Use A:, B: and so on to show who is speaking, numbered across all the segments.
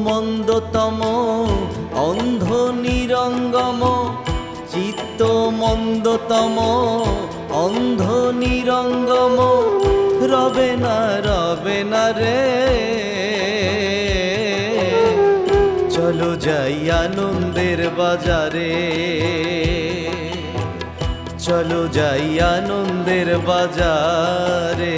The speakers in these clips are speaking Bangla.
A: মন্দতম অন্ধ নিরঙ্গম, চিত্ত মন্দতম অন্ধ নিরঙ্গম, রবে না রে। চলো যাই আনন্দের বাজারে, চলো যাই আনন্দের বাজারে।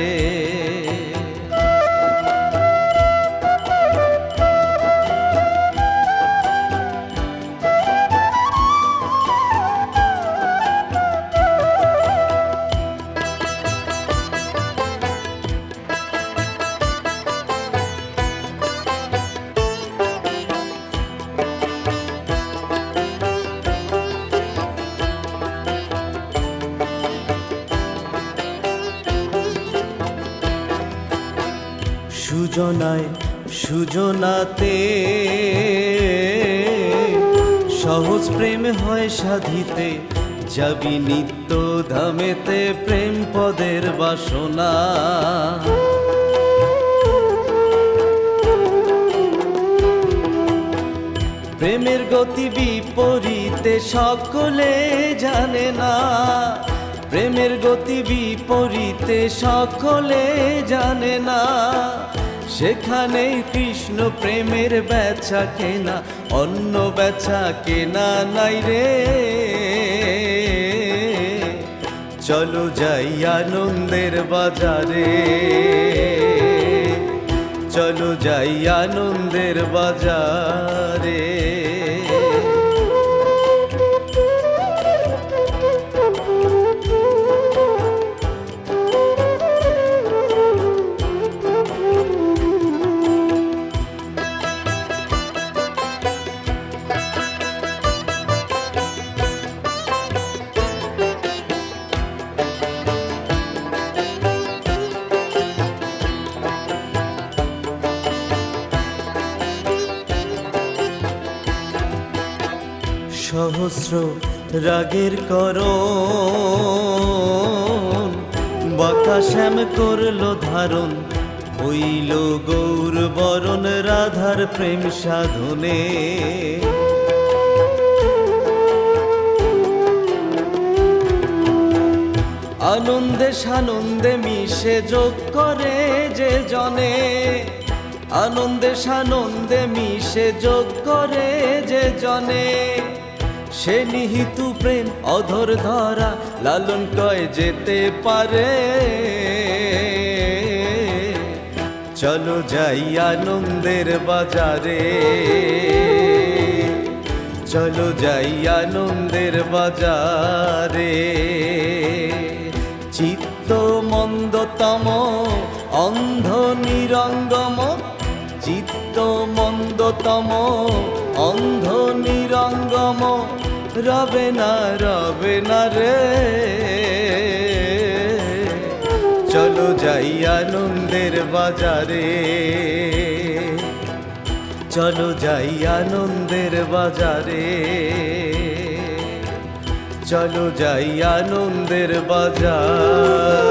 A: সুজনায় সুজনাতে সহজ প্রেম হয় সাধিতে, যাবি নিত্য ধামেতে প্রেম পদের বাসনা। প্রেমের গতি বিপরীতে সকলে জানে না, প্রেমের গতি বিপরীতে সকলে জানে না। সেখানে কৃষ্ণ প্রেমের বেচা কেনা, অন্য বেচা কেনা নাই রে। চলো যাই আনন্দের বাজারে, চলো যাই আনন্দের বাজারে। সহস্র রাগের করণ বাঁকা শ্যাম করল ধারণ, হইল গৌর বরণ রাধার প্রেম সাধনে। আনন্দে সানন্দে মিশে যোগ করে যে জনে, আনন্দে সানন্দে মিশে যোগ করে যে জনে। সে নিহিত প্রেম অধর ধরা লালন কয় যেতে পারে। চলো যাই আনন্দের বাজারে, চলো যাই আনন্দের বাজারে। চিত্ত মন্দতম অন্ধ নিরঙ্গম, চিত্ত মন্দতম অন্ধ নিরঙ্গম, রবে না রে। চলো যাই আনন্দের বাজারে, চলো যাই আনন্দের বাজারে, চলো যাই আনন্দের বাজার।